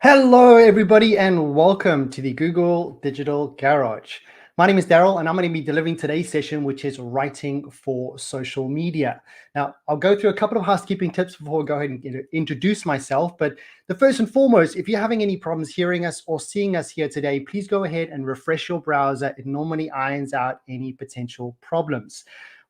Hello, everybody, and welcome to the Google Digital Garage. My name is Daryl, and I'm going to be delivering today's session, which is writing for social media. Now, I'll go through a couple of housekeeping tips before I go ahead and introduce myself. But the first and foremost, if you're having any problems hearing us or seeing us here today, please go ahead and refresh your browser. It normally irons out any potential problems.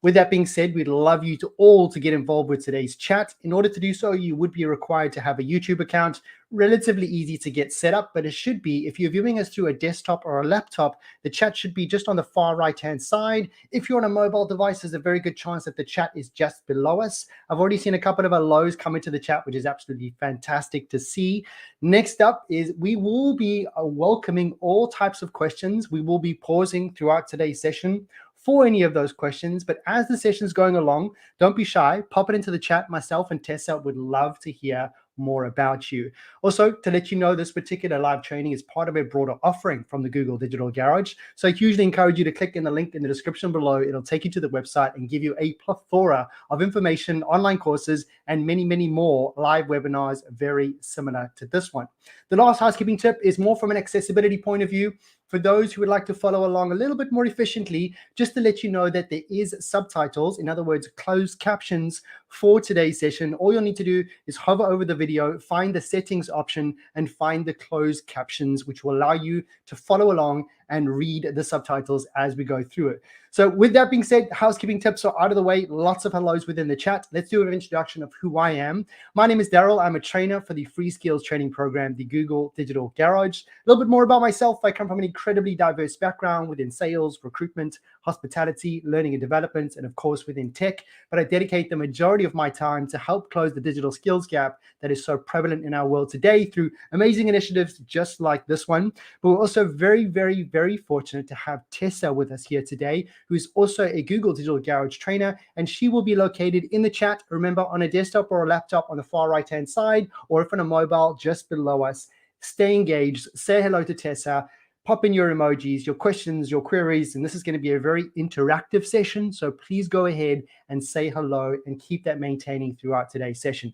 With that being said, we'd love you to all to get involved with today's chat. In order to do so, you would be required to have a YouTube account. Relatively easy to get set up, but it should be, if you're viewing us through a desktop or a laptop, the chat should be just on the far right-hand side. If you're on a mobile device, there's a very good chance that the chat is just below us. I've already seen a couple of hellos come into the chat, which is absolutely fantastic to see. Next up is we will be welcoming all types of questions. We will be pausing throughout today's session for any of those questions. But as the session's going along, don't be shy. Pop it into the chat. Myself and Tessa would love to hear more about you. Also, to let you know, this particular live training is part of a broader offering from the Google Digital Garage. So I hugely encourage you to click in the link in the description below. It'll take you to the website and give you a plethora of information, online courses, and many, many more live webinars very similar to this one. The last housekeeping tip is more from an accessibility point of view. For those who would like to follow along a little bit more efficiently, just to let you know that there is subtitles, in other words, closed captions for today's session. All you'll need to do is hover over the video, find the settings option, and find the closed captions, which will allow you to follow along and read the subtitles as we go through it. So with that being said, housekeeping tips are out of the way. Lots of hellos within the chat. Let's do an introduction of who I am. My name is Daryl. I'm a trainer for the free skills training program, the Google Digital Garage. A little bit more about myself. I come from an incredibly diverse background within sales, recruitment, hospitality, learning and development, and of course within tech. But I dedicate the majority of my time to help close the digital skills gap that is so prevalent in our world today through amazing initiatives just like this one. But we're also very, very, very fortunate to have Tessa with us here today, who is also a Google Digital Garage trainer, and she will be located in the chat, remember, on a desktop or a laptop on the far right-hand side, or if on a mobile just below us. Stay engaged, say hello to Tessa, pop in your emojis, your questions, your queries, and this is going to be a very interactive session, so please go ahead and say hello and keep that maintaining throughout today's session.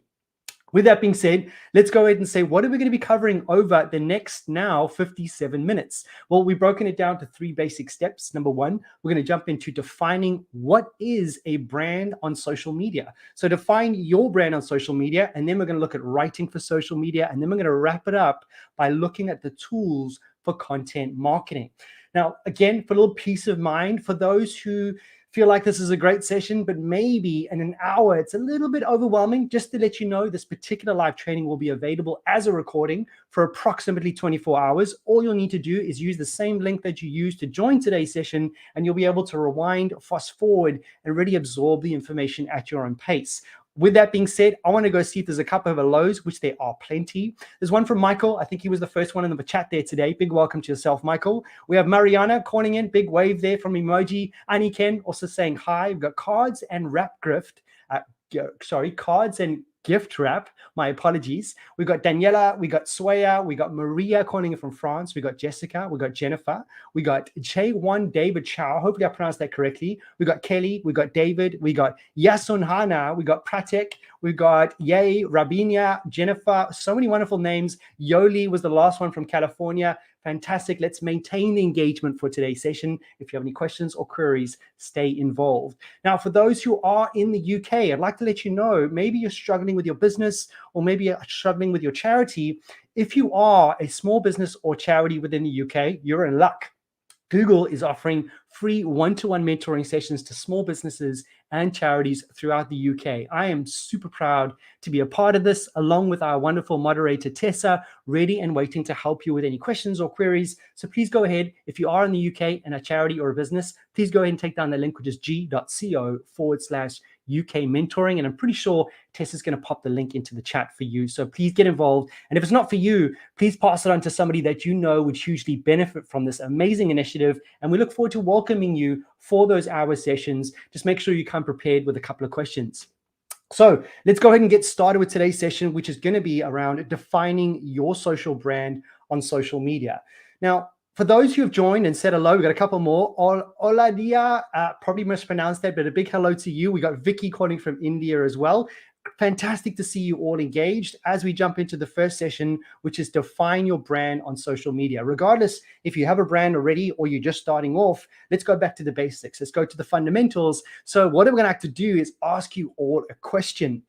With that being said, let's go ahead and say, what are we going to be covering over the next now 57 minutes? Well, we've broken it down to 3 basic steps. Number 1, we're going to jump into defining what is a brand on social media. So define your brand on social media, and then we're going to look at writing for social media, and then we're going to wrap it up by looking at the tools for content marketing. Now, again, for a little peace of mind, for those who feel like this is a great session, but maybe in an hour, it's a little bit overwhelming. Just to let you know, this particular live training will be available as a recording for approximately 24 hours. All you'll need to do is use the same link that you used to join today's session, and you'll be able to rewind, fast forward, and really absorb the information at your own pace. With that being said, I want to go see if there's a couple of hellos, which there are plenty. There's one from Michael. I think he was the first one in the chat there today. Big welcome to yourself, Michael. We have Mariana calling in. Big wave there from emoji. Annie Ken also saying hi. We've got cards and wrap gift. Cards and gift wrap. My apologies. We got Daniela, we got Swaya, we got Maria calling in from France, we got Jessica, we got Jennifer, we got J1 David Chow. Hopefully I pronounced that correctly. We got Kelly, we got David, we got Yasun Hana, we got Pratek, we got Yay, Rabinia, Jennifer. So many wonderful names. Yoli was the last one from California. Fantastic. Let's maintain the engagement for today's session. If you have any questions or queries, stay involved. Now, for those who are in the UK, I'd like to let you know, maybe you're struggling with your business, or maybe you're struggling with your charity. If you are a small business or charity within the UK, you're in luck. Google is offering free one-to-one mentoring sessions to small businesses and charities throughout the UK. I am super proud to be a part of this, along with our wonderful moderator, Tessa, ready and waiting to help you with any questions or queries. So please go ahead, if you are in the UK and a charity or a business, please go ahead and take down the link, which is g.co/UK mentoring. And I'm pretty sure Tessa's going to pop the link into the chat for you. So please get involved. And if it's not for you, please pass it on to somebody that you know would hugely benefit from this amazing initiative. And we look forward to welcoming you for those hour sessions. Just make sure you come prepared with a couple of questions. So let's go ahead and get started with today's session, which is going to be around defining your social brand on social media. Now, for those who have joined and said hello, we've got a couple more. Oladia, probably mispronounced that, but a big hello to you. We got Vicky calling from India as well. Fantastic to see you all engaged as we jump into the first session, which is define your brand on social media. Regardless if you have a brand already or you're just starting off, let's go back to the basics. Let's go to the fundamentals. So what I'm going to have to do is ask you all a question.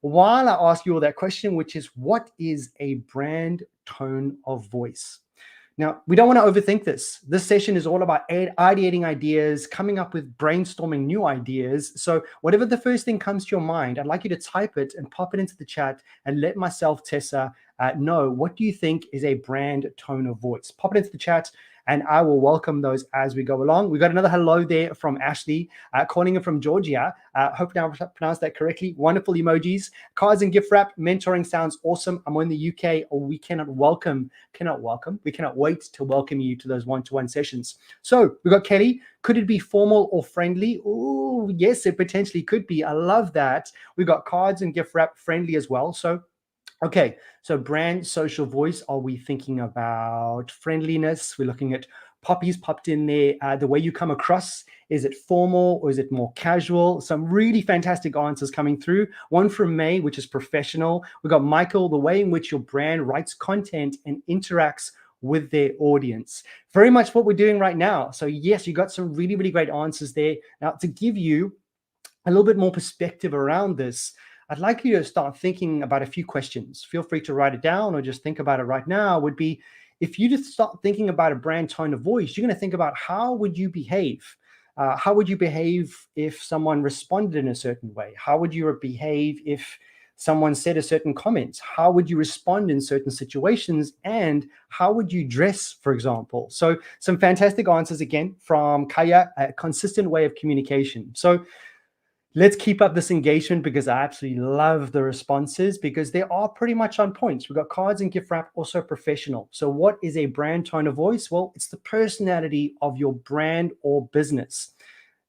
While I ask you all that question, which is, what is a brand tone of voice? Now, we don't want to overthink this. This session is all about ideating ideas, coming up with brainstorming new ideas. So whatever the first thing comes to your mind, I'd like you to type it and pop it into the chat and let myself, Tessa, know, what do you think is a brand tone of voice? Pop it into the chat and I will welcome those as we go along. We got another hello there from Ashley, calling in from Georgia. Hope now I pronounced that correctly. Wonderful emojis. Cards and gift wrap. Mentoring sounds awesome. I'm in the UK, or we cannot wait to welcome you to those one-to-one sessions. So we've got Kelly. Could it be formal or friendly? Oh, yes, it potentially could be. I love that. We've got cards and gift wrap friendly as well. So okay, so brand social voice, are we thinking about friendliness? We're looking at Poppy's popped in there. The way you come across, is it formal or is it more casual? Some really fantastic answers coming through. One from May, which is professional. We've got Michael, the way in which your brand writes content and interacts with their audience. Very much what we're doing right now. So yes, you got some really, really great answers there. Now, to give you a little bit more perspective around this, I'd like you to start thinking about a few questions. Feel free to write it down or just think about it right now. Would be, if you just start thinking about a brand tone of voice, you're going to think about how would you behave? How would you behave if someone responded in a certain way? How would you behave if someone said a certain comment? How would you respond in certain situations? And how would you dress, for example? So some fantastic answers again from Kaya, a consistent way of communication. So let's keep up this engagement because I absolutely love the responses because they are pretty much on point. We've got cards and gift wrap, also professional. So what is a brand tone of voice? Well, it's the personality of your brand or business.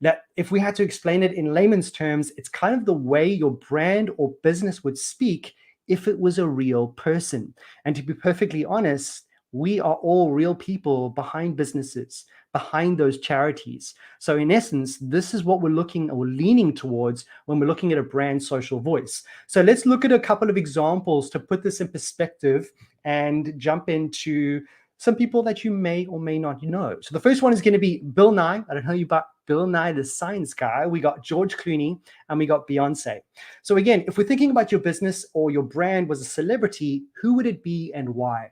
That if we had to explain it in layman's terms, it's kind of the way your brand or business would speak if it was a real person. And to be perfectly honest, we are all real people behind businesses, behind those charities. So in essence, this is what we're looking or leaning towards when we're looking at a brand social voice. So let's look at a couple of examples to put this in perspective and jump into some people that you may or may not know. So the first one is going to be Bill Nye. I don't know you about Bill Nye, the science guy. We got George Clooney and we got Beyonce. So again, if we're thinking about your business or your brand was a celebrity, who would it be and why?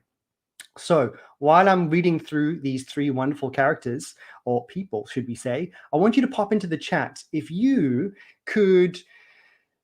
So while I'm reading through these three wonderful characters, or people, should we say, I want you to pop into the chat. If you could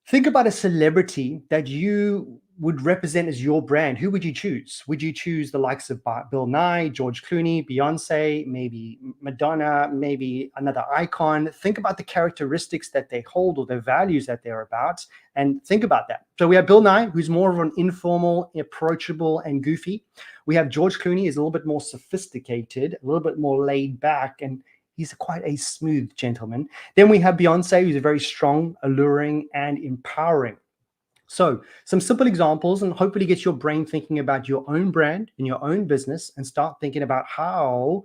think about a celebrity that you would represent as your brand, who would you choose? Would you choose the likes of Bill Nye, George Clooney, Beyonce, maybe Madonna, maybe another icon? Think about the characteristics that they hold or the values that they're about, and think about that. So we have Bill Nye, who's more of an informal, approachable, and goofy. We have George Clooney, is a little bit more sophisticated, a little bit more laid back, and he's quite a smooth gentleman. Then we have Beyonce, who's very strong, alluring, and empowering. So some simple examples, and hopefully get your brain thinking about your own brand and your own business and start thinking about how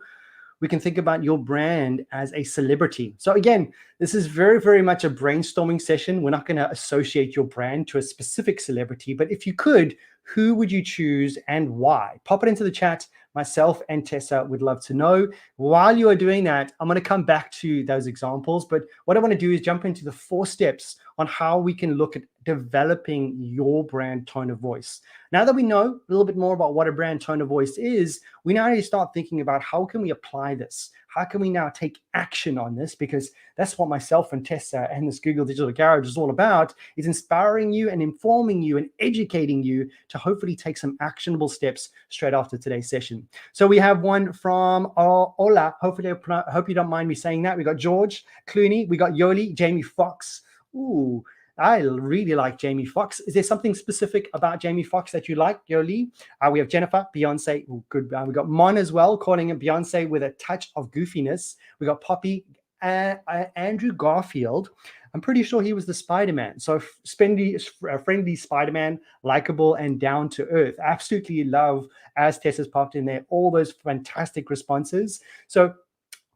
we can think about your brand as a celebrity. So again, this is very, very much a brainstorming session. We're not going to associate your brand to a specific celebrity, but if you could, who would you choose and why? Pop it into the chat. Myself and Tessa would love to know. While you are doing that, I'm going to come back to those examples, but what I want to do is jump into the 4 steps on how we can look at developing your brand tone of voice. Now that we know a little bit more about what a brand tone of voice is, we now need to start thinking about how can we apply this? How can we now take action on this? Because that's what myself and Tessa and this Google Digital Garage is all about, is inspiring you and informing you and educating you to hopefully take some actionable steps straight after today's session. So we have one from Ola. Hopefully, I hope you don't mind me saying that. We got George Clooney. We got Yoli, Jamie Foxx. Ooh, I really like Jamie Foxx. Is there something specific about Jamie Foxx that you like, Yoli? We have Jennifer, Beyonce. Ooh, good. We got Mon as well, calling it Beyonce with a touch of goofiness. We got Poppy, Andrew Garfield. I'm pretty sure he was the Spider-Man. So friendly Spider-Man, likable and down to earth. Absolutely love, as Tessa's popped in there, all those fantastic responses. So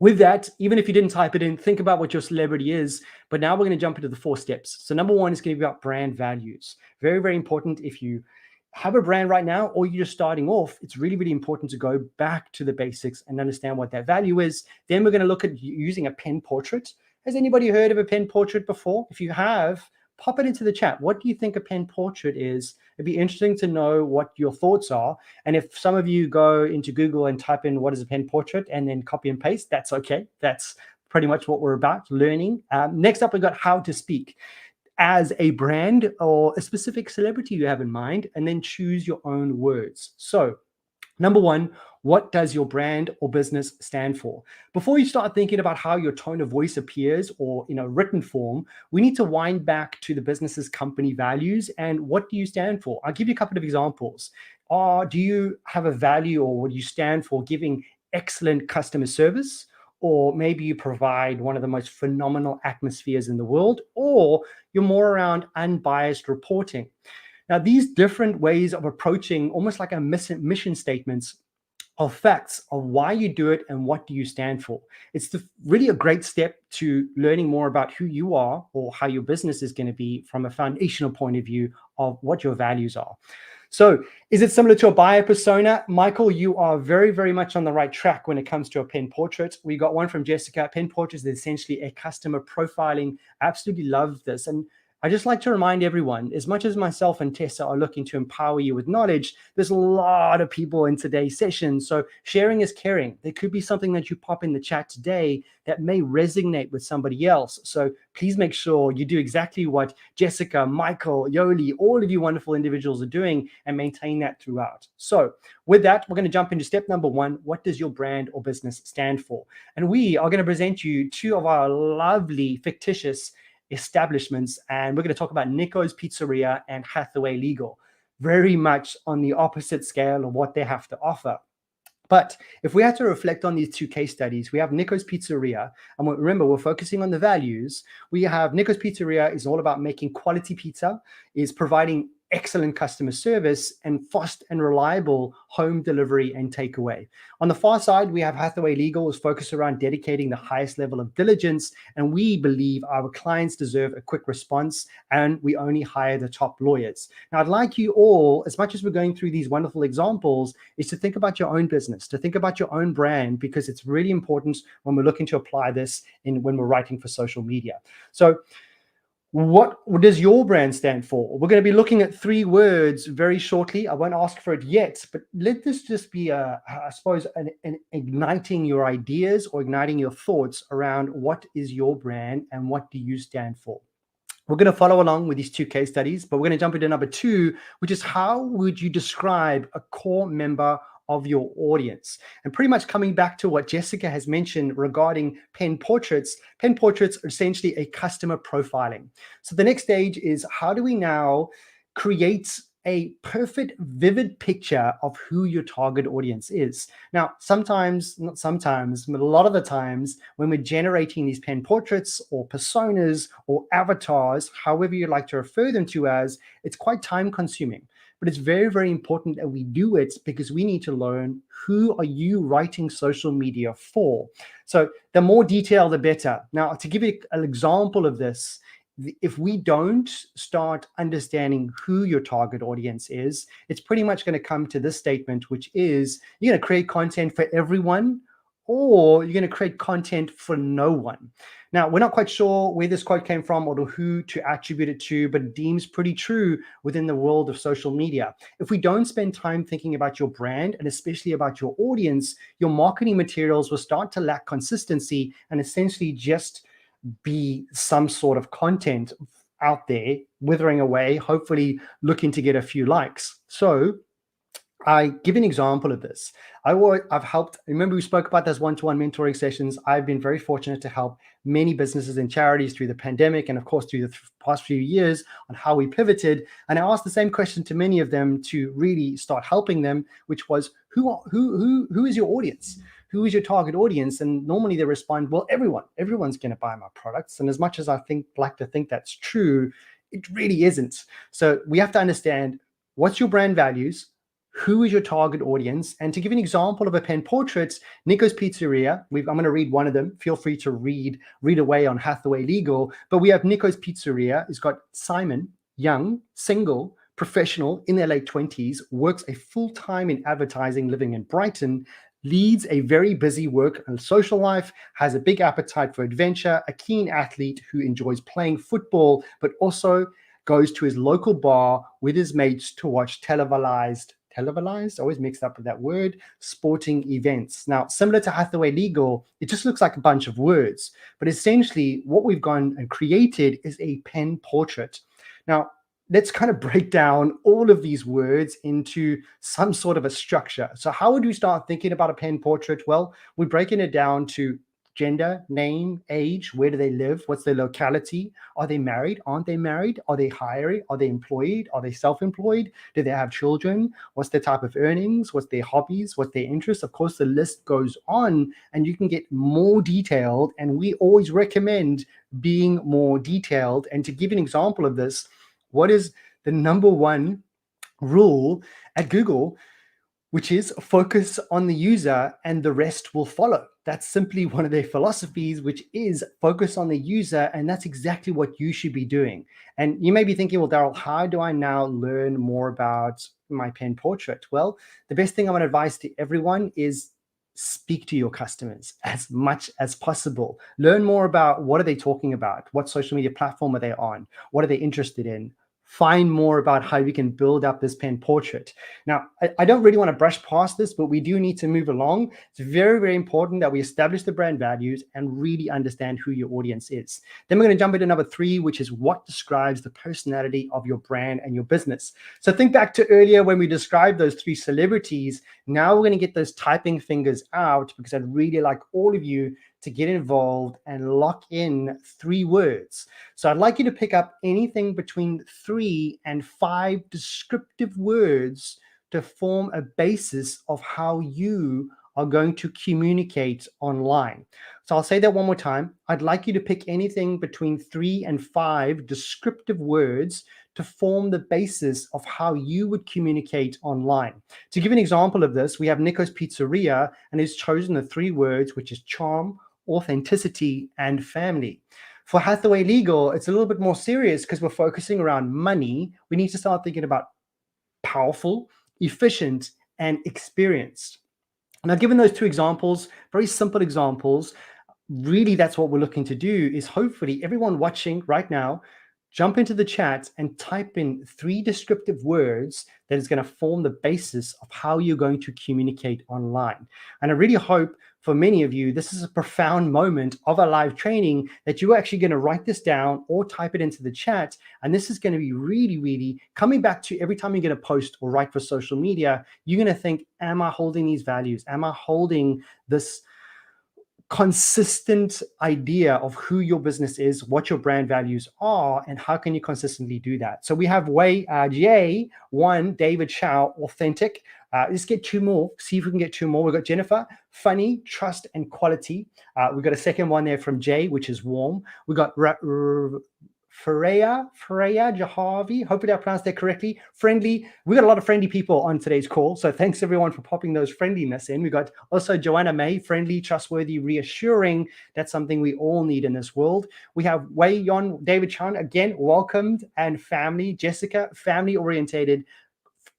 With that, even if you didn't type it in, think about what your celebrity is. But now we're going to jump into the 4 steps. So number 1 is going to be about brand values. Very, very important. If you have a brand right now or you're just starting off, it's really, really important to go back to the basics and understand what that value is. Then we're going to look at using a pen portrait. Has anybody heard of a pen portrait before? If you have, pop it into the chat. What do you think a pen portrait is? It'd be interesting to know what your thoughts are. And if some of you go into Google and type in what is a pen portrait and then copy and paste, that's okay. That's pretty much what we're about, learning. Next up, we've got how to speak as a brand or a specific celebrity you have in mind, and then choose your own words. So number 1, what does your brand or business stand for? Before you start thinking about how your tone of voice appears or in a written form, we need to wind back to the business's company values and what do you stand for? I'll give you a couple of examples. Do you have a value or what you stand for giving excellent customer service? Or maybe you provide one of the most phenomenal atmospheres in the world, or you're more around unbiased reporting. Now, these different ways of approaching almost like a mission statements of facts of why you do it and what do you stand for. It's really a great step to learning more about who you are or how your business is going to be from a foundational point of view of what your values are. So is it similar to a buyer persona? Michael, you are very, very much on the right track when it comes to a pen portrait. We got one from Jessica. Pen portrait is essentially a customer profiling. I absolutely love this. And I just like to remind everyone, as much as myself and Tessa are looking to empower you with knowledge, there's a lot of people in today's session. So sharing is caring. There could be something that you pop in the chat today that may resonate with somebody else. So please make sure you do exactly what Jessica, Michael, Yoli, all of you wonderful individuals are doing and maintain that throughout. So with that, we're going to jump into step number 1. What does your brand or business stand for? And we are going to present you 2 of our lovely fictitious establishments, and we're going to talk about Nico's Pizzeria and Hathaway Legal, very much on the opposite scale of what they have to offer. But if we had to reflect on these 2 case studies, we have Nico's Pizzeria, and remember, we're focusing on the values. We have Nico's Pizzeria is all about making quality pizza, is providing excellent customer service, and fast and reliable home delivery and takeaway. On the far side, we have Hathaway Legal is focused around dedicating the highest level of diligence, and we believe our clients deserve a quick response, and we only hire the top lawyers. Now, I'd like you all, as much as we're going through these wonderful examples, is to think about your own business, to think about your own brand, because it's really important when we're looking to apply this when we're writing for social media. So what does your brand stand for? We're going to be looking at 3 words very shortly. I won't ask for it yet, but let this just be, I suppose, an igniting your ideas or igniting your thoughts around what is your brand and what do you stand for. We're going to follow along with these 2 case studies, but we're going to jump into number 2, which is how would you describe a core member of your audience? And pretty much coming back to what Jessica has mentioned regarding pen portraits are essentially a customer profiling. So the next stage is how do we now create a perfect, vivid picture of who your target audience is. Now, not sometimes, but a lot of the times when we're generating these pen portraits or personas or avatars, however you'd like to refer them to as, it's quite time consuming. But it's very, very important that we do it because we need to learn who are you writing social media for. So the more detail, the better. Now, to give you an example of this, if we don't start understanding who your target audience is, it's pretty much going to come to this statement, which is you're going to create content for everyone or you're going to create content for no one. Now, we're not quite sure where this quote came from or who to attribute it to, but it deems pretty true within the world of social media. If we don't spend time thinking about your brand and especially about your audience, your marketing materials will start to lack consistency and essentially just be some sort of content out there withering away, hopefully looking to get a few likes. So I give an example of this. I've helped, remember we spoke about those one-to-one mentoring sessions. I've been very fortunate to help many businesses and charities through the pandemic and of course through the past few years on how we pivoted. And I asked the same question to many of them to really start helping them, which was who is your audience? Who is your target audience? And normally they respond, well, everyone's going to buy my products. And as much as I like to think that's true, it really isn't. So we have to understand what's your brand values, who is your target audience. And to give an example of a pen portrait, Nico's Pizzeria, I'm going to read one of them. Feel free to read away on Hathaway Legal. But we have Nico's Pizzeria. It's got Simon, young, single, professional, in their late 20s, works a full-time in advertising, living in Brighton, leads a very busy work and social life, has a big appetite for adventure, a keen athlete who enjoys playing football, but also goes to his local bar with his mates to watch televised, always mixed up with that word, sporting events. Now, similar to Hathaway Legal, it just looks like a bunch of words, but essentially what we've gone and created is a pen portrait. Now, let's kind of break down all of these words into some sort of a structure. So how would we start thinking about a pen portrait? Well, we're breaking it down to gender, name, age, where do they live, what's their locality, are they married, aren't they married, are they hiring, are they employed, are they self-employed, do they have children, what's their type of earnings, what's their hobbies, what's their interests. Of course, the list goes on and you can get more detailed, and we always recommend being more detailed. And to give an example of this, what is the number one rule at Google, which is focus on the user and the rest will follow. That's simply one of their philosophies, which is focus on the user. And that's exactly what you should be doing. And you may be thinking, well, Daryl, how do I now learn more about my pen portrait? Well, the best thing I want to advise to everyone is speak to your customers as much as possible. Learn more about what are they talking about? What social media platform are they on? What are they interested in? Find more about how we can build up this pen portrait. Now, I don't really want to brush past this, but we do need to move along. It's very, very important that we establish the brand values and really understand who your audience is. Then we're going to jump into number 3, which is what describes the personality of your brand and your business. So think back to earlier when we described those 3 celebrities. Now we're going to get those typing fingers out, because I'd really like all of you to get involved and lock in 3 words. So I'd like you to pick up anything between 3 and 5 descriptive words to form a basis of how you are going to communicate online. So I'll say that one more time. I'd like you to pick anything between 3 and 5 descriptive words to form the basis of how you would communicate online. To give an example of this, we have Nico's Pizzeria, and he's chosen the 3 words, which is charm, authenticity, and family. For Hathaway Legal, it's a little bit more serious because we're focusing around money. We need to start thinking about powerful, efficient, and experienced. Now, given those 2 examples, very simple examples, really that's what we're looking to do, is hopefully everyone watching right now, jump into the chat and type in 3 descriptive words that is going to form the basis of how you're going to communicate online. And I really hope for many of you, this is a profound moment of our live training, that you're actually going to write this down or type it into the chat. And this is going to be really, really coming back to every time you're going to post or write for social media, you're going to think, am I holding these values? Am I holding this consistent idea of who your business is, what your brand values are, and how can you consistently do that? So we have Jay1, David Chow, authentic. Let's get 2 more, see if we can get 2 more. We've got Jennifer, funny, trust, and quality. We've got a second one there from Jay, which is warm. We've got Freya Jahavi, hopefully I pronounced that correctly. Friendly. We got a lot of friendly people on today's call, so thanks everyone for popping those friendliness in. We got also Joanna May, friendly, trustworthy, reassuring. That's something we all need in this world. We have Wei Yon, David Chan, again, welcomed, and family. Jessica, family orientated,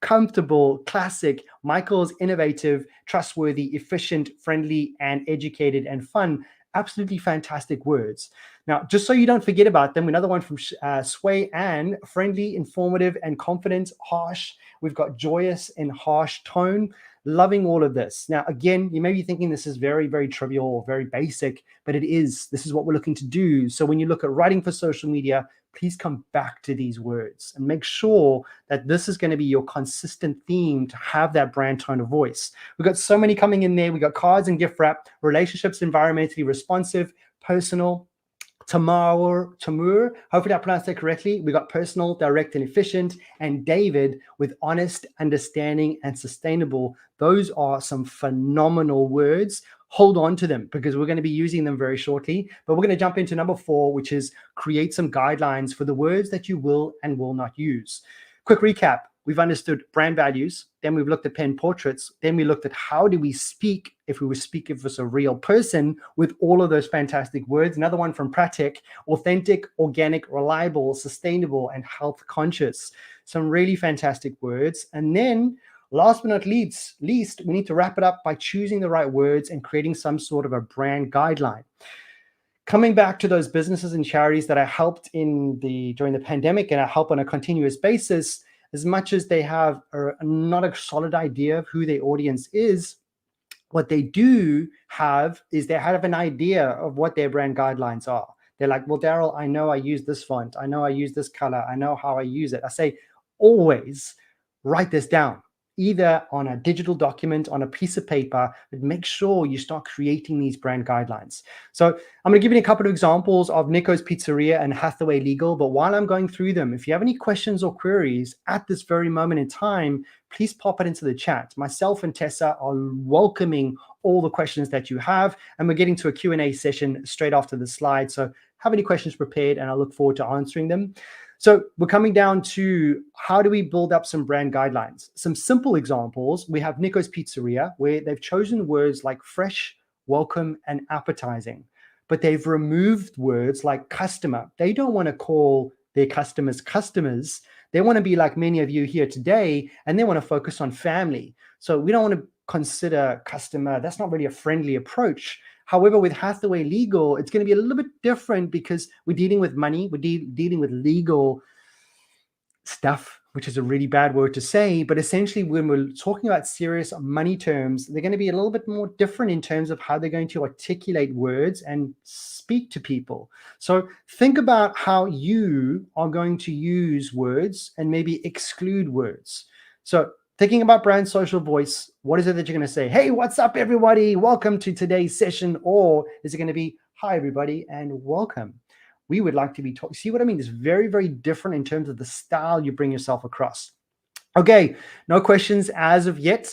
comfortable, classic. Michael's innovative, trustworthy, efficient, friendly, and educated and fun. Absolutely fantastic words. Now, just so you don't forget about them, another one from Sway Ann, friendly, informative, and confident. Harsh. We've got joyous and harsh tone. Loving all of this. Now, again, you may be thinking this is very, very trivial or very basic, but it is. This is what we're looking to do. So when you look at writing for social media, please come back to these words and make sure that this is going to be your consistent theme to have that brand tone of voice. We've got so many coming in there. We got cards and gift wrap, relationships, environmentally responsive, personal, Tamur, hopefully I pronounced that correctly. We got personal, direct, and efficient, and David with honest, understanding, and sustainable. Those are some phenomenal words. Hold on to them because we're going to be using them very shortly. But we're going to jump into number 4, which is create some guidelines for the words that you will and will not use. Quick recap. we've understood brand values, then we've looked at pen portraits, then we looked at how do we speak if we were speaking if it's a real person with all of those fantastic words. Another one from Pratik: authentic, organic, reliable, sustainable, and health conscious. Some really fantastic words. And then last but not least, we need to wrap it up by choosing the right words and creating some sort of a brand guideline. Coming back to those businesses and charities that I helped during the pandemic, and I help on a continuous basis, as much as they have not a solid idea of who their audience is, what they do have is they have an idea of what their brand guidelines are. They're like, well, Daryl, I know I use this font. I know I use this color. I know how I use it. I say, always write this down, either on a digital document, on a piece of paper, but make sure you start creating these brand guidelines. So I'm going to give you a couple of examples of Nico's Pizzeria and Hathaway Legal. But while I'm going through them, if you have any questions or queries at this very moment in time, please pop it into the chat. Myself and Tessa are welcoming all the questions that you have, and we're getting to a Q&A session straight after the slide. So have any questions prepared, and I look forward to answering them. So we're coming down to how do we build up some brand guidelines? Some simple examples. We have Nico's Pizzeria, where they've chosen words like fresh, welcome, and appetizing, but they've removed words like customer. They don't want to call their customers customers. They want to be like many of you here today, and they want to focus on family. So we don't want to consider customer. That's not really a friendly approach. However, with Hathaway Legal, it's going to be a little bit different because we're dealing with money. We're dealing with legal stuff, which is a really bad word to say. But essentially, when we're talking about serious money terms, they're going to be a little bit more different in terms of how they're going to articulate words and speak to people. So think about how you are going to use words and maybe exclude words. So thinking about brand social voice, what is it that you're going to say? Hey, what's up, everybody? Welcome to today's session. Or is it going to be, hi, everybody, and welcome? We would like to be talking. See what I mean? It's very, very different in terms of the style you bring yourself across. Okay, no questions as of yet.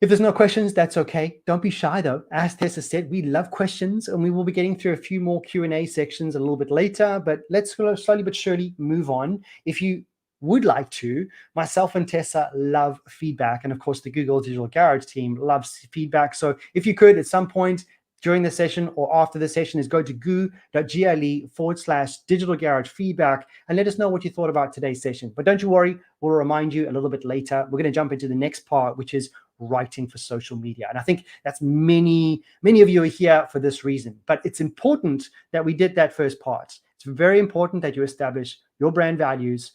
If there's no questions, that's okay. Don't be shy, though. As Tessa said, we love questions, and we will be getting through a few more Q&A sections a little bit later. But let's slowly but surely move on. If you would like to, myself and Tessa love feedback, and of course the Google Digital Garage team loves feedback. So if you could at some point during the session or after the session is go to goo.gle/digital garage feedback and let us know what you thought about today's session. But don't you worry, we'll remind you a little bit later. We're going to jump into the next part, which is writing for social media. And I think that's many of you are here for this reason, but it's important that we did that first part. It's very important that you establish your brand values,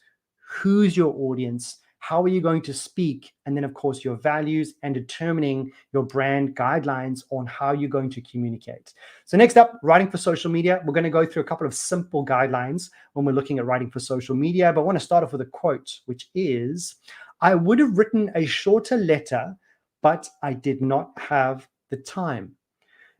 who's your audience, how are you going to speak, and then of course your values and determining your brand guidelines on how you're going to communicate. So next up, writing for social media. We're going to go through a couple of simple guidelines when we're looking at writing for social media, but I want to start off with a quote, which is, I would have written a shorter letter, but I did not have the time.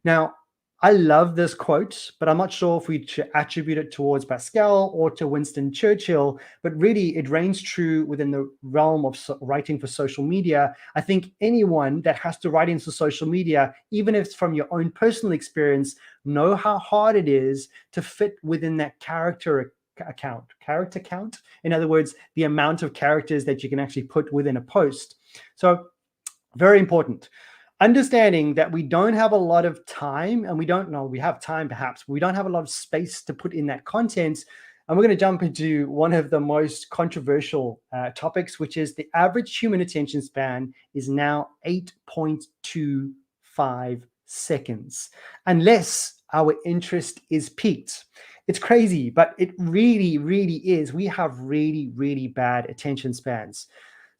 Now, I love this quote, but I'm not sure if we should attribute it towards Pascal or to Winston Churchill, but really it reigns true within the realm of writing for social media. I think anyone that has to write into social media, even if it's from your own personal experience, know how hard it is to fit within that character count. In other words, the amount of characters that you can actually put within a post. So very important. Understanding that we don't have a lot of time, and we have time perhaps, but we don't have a lot of space to put in that content. And we're going to jump into one of the most controversial topics, which is the average human attention span is now 8.25 seconds, unless our interest is piqued. It's crazy, but it really, really is. We have really, really bad attention spans.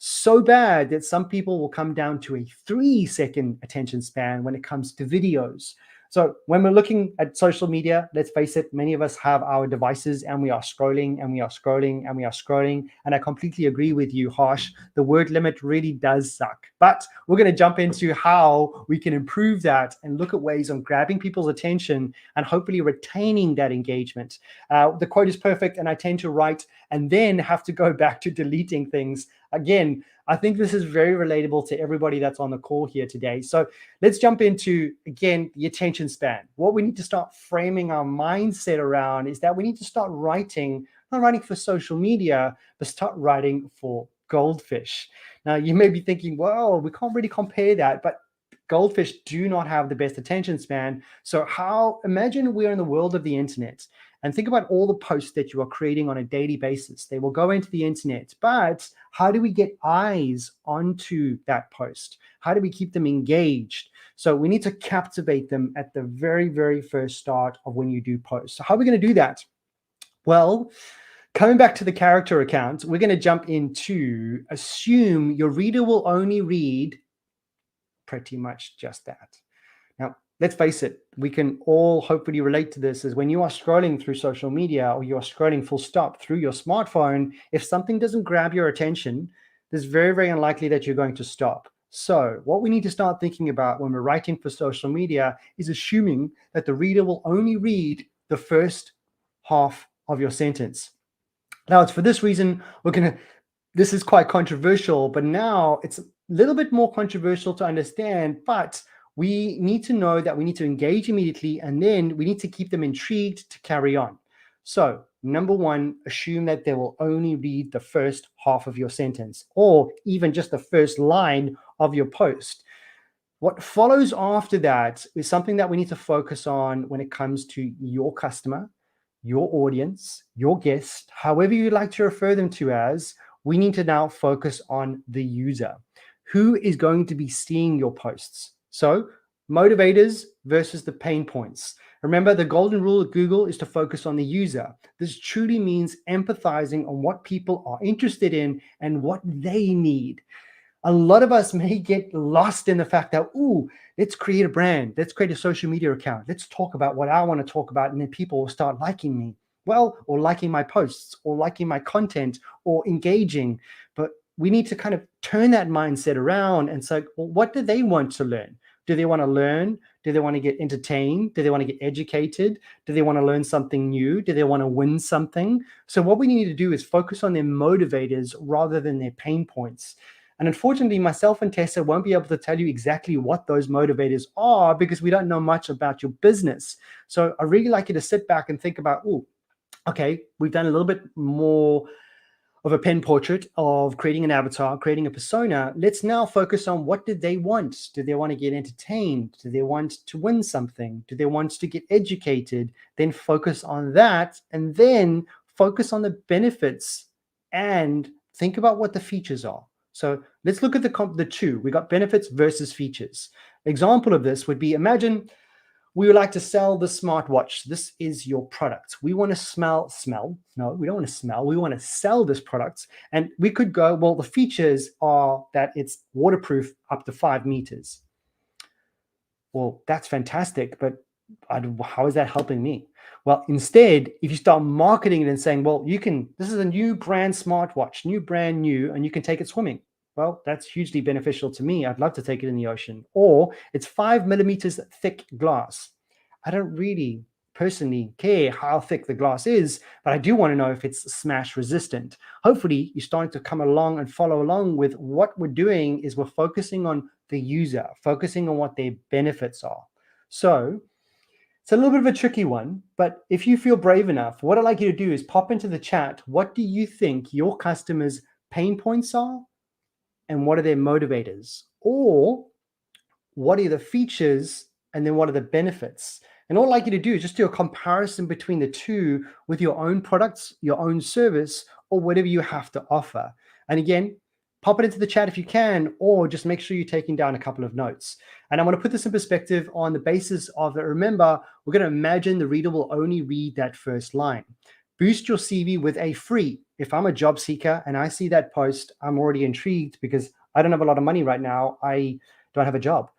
So bad that some people will come down to a 3-second attention span when it comes to videos. So when we're looking at social media, let's face it, many of us have our devices and we are scrolling and we are scrolling and we are scrolling. And I completely agree with you, Harsh. The word limit really does suck. But we're going to jump into how we can improve that and look at ways on grabbing people's attention and hopefully retaining that engagement. The quote is perfect, and I tend to write and then have to go back to deleting things. Again, I think this is very relatable to everybody that's on the call here today. So let's jump into, again, the attention span. What we need to start framing our mindset around is that we need to start writing, not writing for social media, but start writing for goldfish. Now, you may be thinking, well, we can't really compare that, but goldfish do not have the best attention span. So imagine we're in the world of the internet and think about all the posts that you are creating on a daily basis. They will go into the internet, but how do we get eyes onto that post? How do we keep them engaged? So we need to captivate them at the very, very first start of when you do posts. So how are we going to do that? Well, coming back to the character account, we're going to jump into assume your reader will only read pretty much just that. Now, let's face it, we can all hopefully relate to this, is when you are scrolling through social media or you are scrolling full stop through your smartphone, if something doesn't grab your attention, it's very, very unlikely that you're going to stop. So what we need to start thinking about when we're writing for social media is assuming that the reader will only read the first half of your sentence. Now, it's for this reason this is quite controversial, but now it's a little bit more controversial to understand, but we need to know that we need to engage immediately, and then we need to keep them intrigued to carry on. So number one, assume that they will only read the first half of your sentence, or even just the first line of your post. What follows after that is something that we need to focus on when it comes to your customer, your audience, your guest, however you like to refer them to as. We need to now focus on the user. Who is going to be seeing your posts? So motivators versus the pain points. Remember, the golden rule at Google is to focus on the user. This truly means empathizing on what people are interested in and what they need. A lot of us may get lost in the fact that, ooh, let's create a brand. Let's create a social media account. Let's talk about what I want to talk about, and then people will start liking me. Well, or liking my posts, or liking my content, or engaging. But we need to kind of turn that mindset around and say, well, what do they want to learn? Do they want to learn? Do they want to get entertained? Do they want to get educated? Do they want to learn something new? Do they want to win something? So what we need to do is focus on their motivators rather than their pain points. And unfortunately, myself and Tessa won't be able to tell you exactly what those motivators are because we don't know much about your business. So I really like you to sit back and think about, oh, okay, we've done a little bit more of a pen portrait of creating an avatar, creating a persona. Let's now focus on what did they want? Do they want to get entertained? Do they want to win something? Do they want to get educated? Then focus on that, and then focus on the benefits and think about what the features are. So let's look at the two. We got benefits versus features. Example of this would be, imagine we would like to sell the smartwatch. This is your product. We want to smell. No, we don't want to smell. We want to sell this product. And we could go, well, the features are that it's waterproof up to 5 meters. Well, that's fantastic, but how is that helping me? Well, instead, if you start marketing it and saying, well, this is a new brand smartwatch, brand new, and you can take it swimming. Well, that's hugely beneficial to me. I'd love to take it in the ocean. Or it's 5 millimeters thick glass. I don't really personally care how thick the glass is, but I do want to know if it's smash resistant. Hopefully, you're starting to come along and follow along with what we're doing is we're focusing on the user, focusing on what their benefits are. So it's a little bit of a tricky one, but if you feel brave enough, what I'd like you to do is pop into the chat. What do you think your customers' pain points are? And what are their motivators? Or what are the features and then what are the benefits? And all I'd like you to do is just do a comparison between the two with your own products, your own service, or whatever you have to offer. And again, pop it into the chat if you can, or just make sure you're taking down a couple of notes. And I want to put this in perspective on the basis of that. Remember, we're going to imagine the reader will only read that first line. Boost your CV with a free. If I'm a job seeker and I see that post, I'm already intrigued because I don't have a lot of money right now. I don't have a job.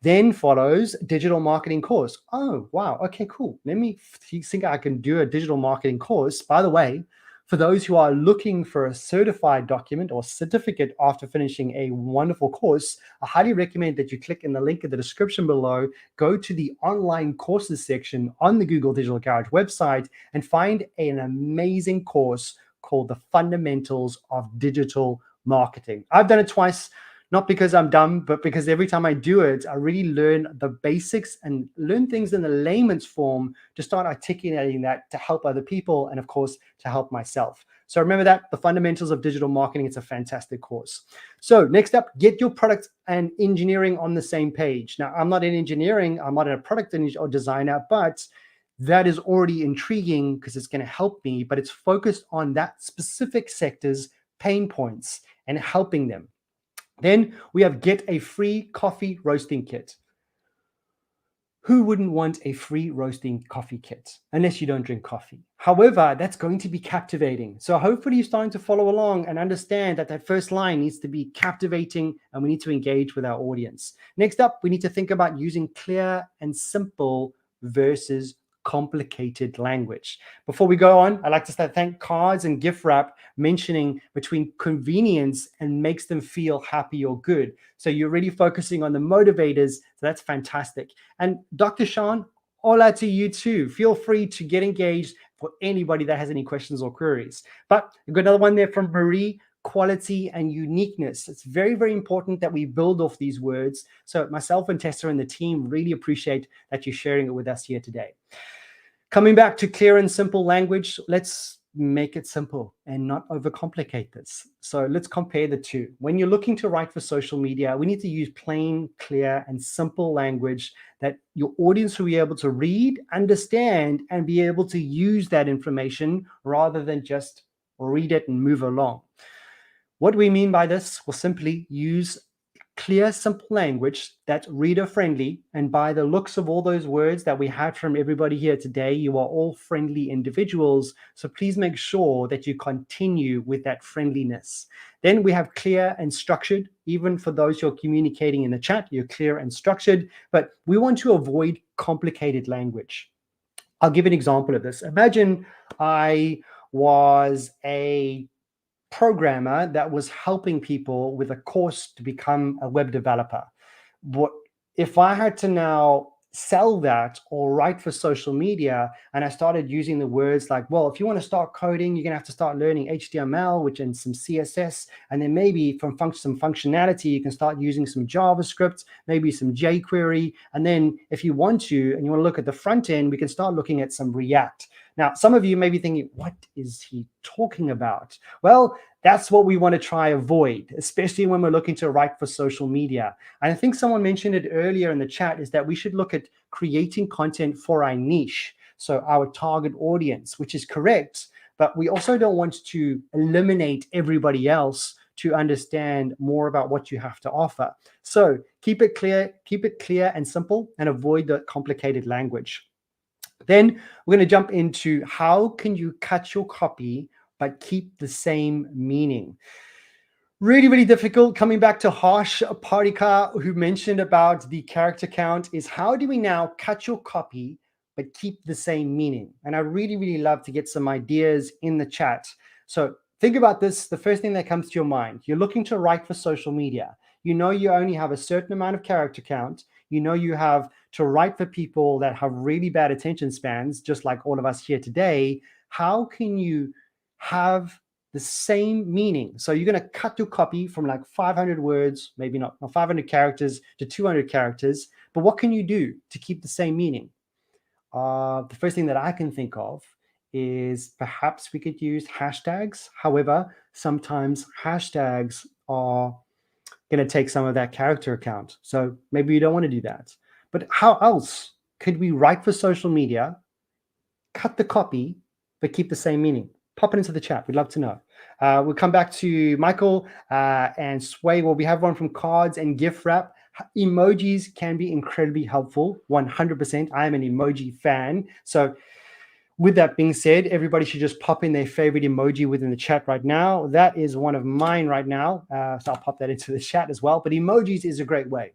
Then follows digital marketing course. Oh, wow. Okay, cool. Let me think I can do a digital marketing course. By the way, for those who are looking for a certified document or certificate after finishing a wonderful course, I highly recommend that you click in the link in the description below, go to the online courses section on the Google Digital Garage website and find an amazing course called The Fundamentals of Digital Marketing. I've done it twice, not because I'm dumb, but because every time I do it, I really learn the basics and learn things in the layman's form to start articulating that to help other people and, of course, to help myself. So remember that, the fundamentals of digital marketing, it's a fantastic course. So next up, get your product and engineering on the same page. Now, I'm not in engineering, I'm not a product or designer, but that is already intriguing because it's going to help me, but it's focused on that specific sector's pain points and helping them. Then we have get a free coffee roasting kit. Who wouldn't want a free roasting coffee kit unless you don't drink coffee? However, that's going to be captivating. So hopefully you're starting to follow along and understand that that first line needs to be captivating and we need to engage with our audience. Next up, we need to think about using clear and simple versus complicated language. Before we go on, I'd like to thank Cards and Gift Wrap mentioning between convenience and makes them feel happy or good. So you're really focusing on the motivators. So that's fantastic. And Dr. Sean, hola to you too. Feel free to get engaged for anybody that has any questions or queries. But we've got another one there from Marie. Quality and uniqueness. It's very, very important that we build off these words. So myself and Tessa and the team really appreciate that you're sharing it with us here today. Coming back to clear and simple language, let's make it simple and not overcomplicate this. So let's compare the two. When you're looking to write for social media, we need to use plain, clear, and simple language that your audience will be able to read, understand, and be able to use that information rather than just read it and move along. What do we mean by this? We'll simply use clear, simple language that's reader-friendly. And by the looks of all those words that we had from everybody here today, you are all friendly individuals. So please make sure that you continue with that friendliness. Then we have clear and structured. Even for those who are communicating in the chat, you're clear and structured. But we want to avoid complicated language. I'll give an example of this. Imagine I was a programmer that was helping people with a course to become a web developer. What if I had to now sell that or write for social media and I started using the words like, well, if you want to start coding, you're going to have to start learning HTML, which and some CSS, and then maybe from some functionality, you can start using some JavaScript, maybe some jQuery, and then if you want to, and you want to look at the front end, we can start looking at some React. Now, some of you may be thinking, what is he talking about? Well, that's what we want to try avoid, especially when we're looking to write for social media. And I think someone mentioned it earlier in the chat, is that we should look at creating content for our niche, so our target audience, which is correct, but we also don't want to eliminate everybody else to understand more about what you have to offer. So keep it clear and simple, and avoid the complicated language. Then we're going to jump into how can you cut your copy but keep the same meaning. Really, really difficult. Coming back to Harsh Parikar, who mentioned about the character count, is how do we now cut your copy but keep the same meaning? And I really, really love to get some ideas in the chat. So think about this. The first thing that comes to your mind, you're looking to write for social media. You know you only have a certain amount of character count. You know you have to write for people that have really bad attention spans, just like all of us here today. How can you have the same meaning? So you're going to cut your copy from like 500 words, maybe not 500 characters to 200 characters. But what can you do to keep the same meaning? The first thing that I can think of is perhaps we could use hashtags. However, sometimes hashtags are going to take some of that character count. So maybe you don't want to do that. But how else could we write for social media, cut the copy, but keep the same meaning? Pop it into the chat. We'd love to know. We'll come back to Michael and Sway. Well, we have one from Cards and Gift Wrap. Emojis can be incredibly helpful. 100%. I am an emoji fan. So with that being said, everybody should just pop in their favorite emoji within the chat right now. That is one of mine right now. So I'll pop that into the chat as well. But emojis is a great way.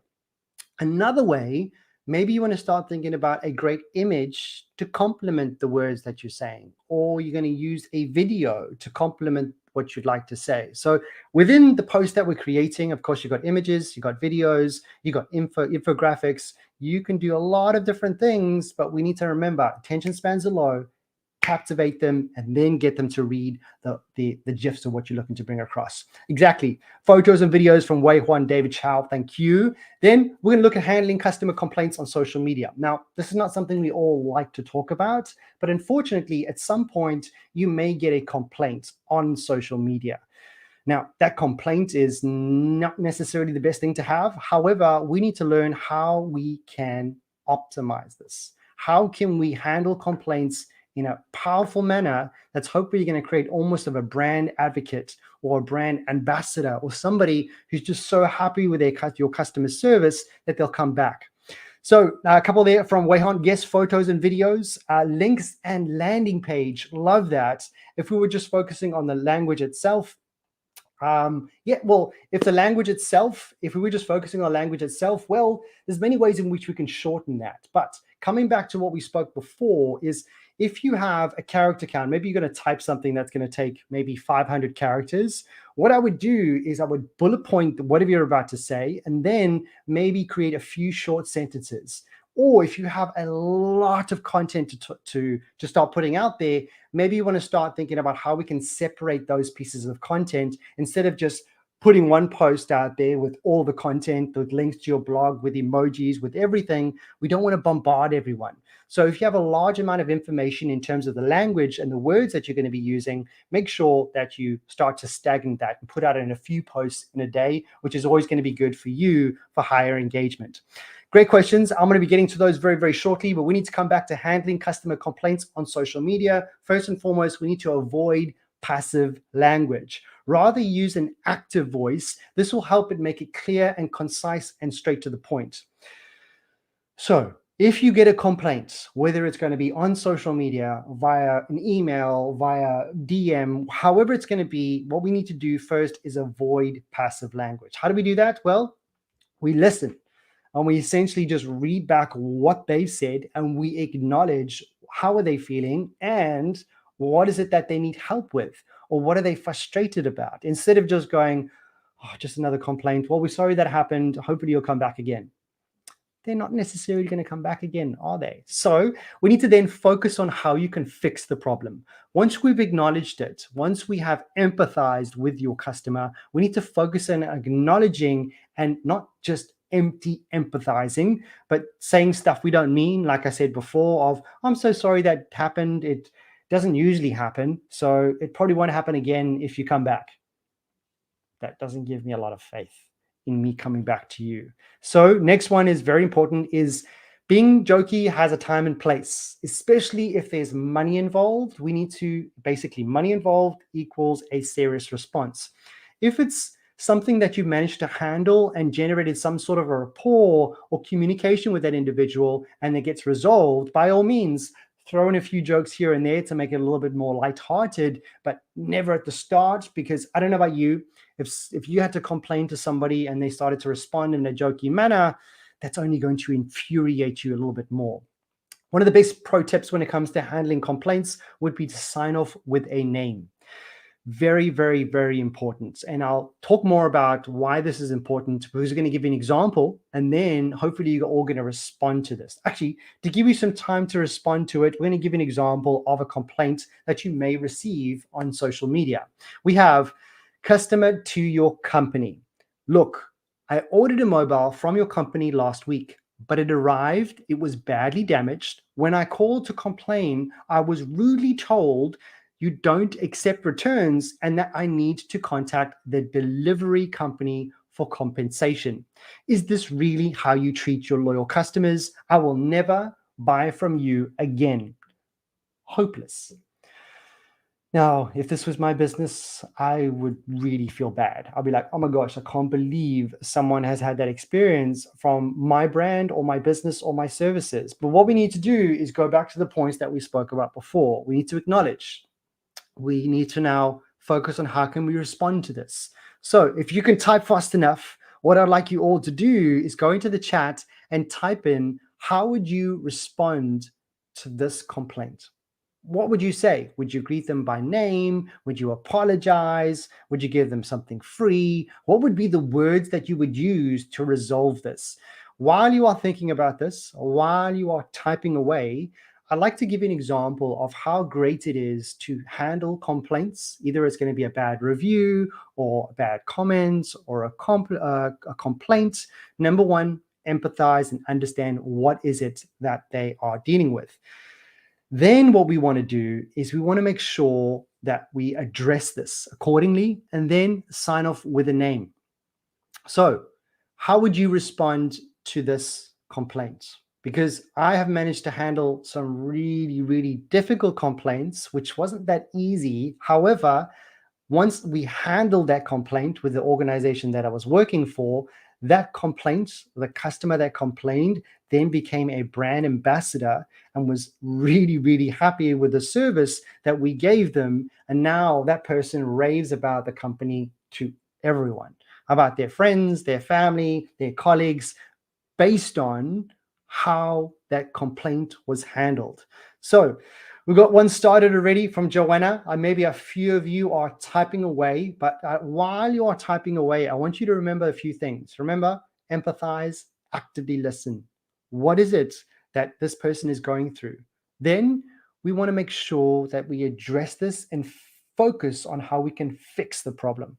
Another way, maybe you want to start thinking about a great image to complement the words that you're saying, or you're going to use a video to complement what you'd like to say. So within the post that we're creating, of course, you've got images, you've got videos, you've got infographics. You can do a lot of different things, but we need to remember attention spans are low. captivate them, and then get them to read the gist of what you're looking to bring across. Exactly. Photos and videos from Wei Huan, David Chow. Thank you. Then we're going to look at handling customer complaints on social media. Now, this is not something we all like to talk about, but unfortunately, at some point, you may get a complaint on social media. Now, that complaint is not necessarily the best thing to have. However, we need to learn how we can optimize this. How can we handle complaints in a powerful manner that's hopefully going to create almost of a brand advocate or a brand ambassador or somebody who's just so happy with your customer service that they'll come back. So a couple there from Wei-Hon, guest photos and videos, links and landing page. Love that. If we were just focusing on the language itself, if the language itself, if we were just focusing on language itself, well, there's many ways in which we can shorten that. But coming back to what we spoke before is if you have a character count, maybe you're going to type something that's going to take maybe 500 characters. What I would do is I would bullet point whatever you're about to say, and then maybe create a few short sentences. Or if you have a lot of content to start putting out there, maybe you want to start thinking about how we can separate those pieces of content instead of just putting one post out there with all the content, with links to your blog, with emojis, with everything. We don't want to bombard everyone. So if you have a large amount of information in terms of the language and the words that you're going to be using, make sure that you start to stagnate that and put out in a few posts in a day, which is always going to be good for you for higher engagement. Great questions. I'm going to be getting to those very, very shortly, but we need to come back to handling customer complaints on social media. First and foremost, we need to avoid passive language. Rather use an active voice. This will help it make it clear and concise and straight to the point. So if you get a complaint, whether it's going to be on social media, via an email, via DM, however it's going to be, what we need to do first is avoid passive language. How do we do that? Well, we listen. And we essentially just read back what they've said and we acknowledge how are they feeling and what is it that they need help with or what are they frustrated about, instead of just going, oh, just another complaint. Well, we're sorry that happened. Hopefully you'll come back again. They're not necessarily going to come back again, are they? So we need to then focus on how you can fix the problem. Once we've acknowledged it, once we have empathized with your customer, we need to focus on acknowledging and not just empty empathizing, but saying stuff we don't mean. Like I said before, of I'm so sorry that happened. It doesn't usually happen, so it probably won't happen again if you come back. That doesn't give me a lot of faith in me coming back to you. So next one is very important, is being jokey has a time and place, especially if there's money involved. We need to basically, money involved equals a serious response. If it's something that you managed to handle and generated some sort of a rapport or communication with that individual and it gets resolved, by all means, throw in a few jokes here and there to make it a little bit more lighthearted, but never at the start, because I don't know about you, if you had to complain to somebody and they started to respond in a jokey manner, that's only going to infuriate you a little bit more. One of the best pro tips when it comes to handling complaints would be to sign off with a name. Very, very, very important. And I'll talk more about why this is important, because we're going to give you an example, and then hopefully you're all going to respond to this. Actually, to give you some time to respond to it, we're going to give you an example of a complaint that you may receive on social media. We have customer to your company. Look, I ordered a mobile from your company last week, but it arrived, it was badly damaged. When I called to complain, I was rudely told you don't accept returns and that I need to contact the delivery company for compensation. Is this really how you treat your loyal customers? I will never buy from you again. Hopeless. Now, if this was my business, I would really feel bad. I'll be like, oh my gosh, I can't believe someone has had that experience from my brand or my business or my services. But what we need to do is go back to the points that we spoke about before. We need to acknowledge. We need to now focus on how can we respond to this. So if you can type fast enough, what I'd like you all to do is go into the chat and type in, how would you respond to this complaint? What would you say? Would you greet them by name? Would you apologize? Would you give them something free? What would be the words that you would use to resolve this? While you are thinking about this, while you are typing away, I'd like to give you an example of how great it is to handle complaints. Either it's going to be a bad review or a bad comment or a complaint. Number one, empathize and understand what is it that they are dealing with. Then what we want to do is we want to make sure that we address this accordingly and then sign off with a name. So how would you respond to this complaint? Because I have managed to handle some really, really difficult complaints, which wasn't that easy. However, once we handled that complaint with the organization that I was working for, that complaint, the customer that complained, then became a brand ambassador and was really, really happy with the service that we gave them. And now that person raves about the company to everyone, about their friends, their family, their colleagues, based on how that complaint was handled. So we've got one started already from Joanna. Maybe a few of you are typing away, but while you are typing away, I want you to remember a few things. Remember, empathize, actively listen. What is it that this person is going through? Then we want to make sure that we address this and focus on how we can fix the problem.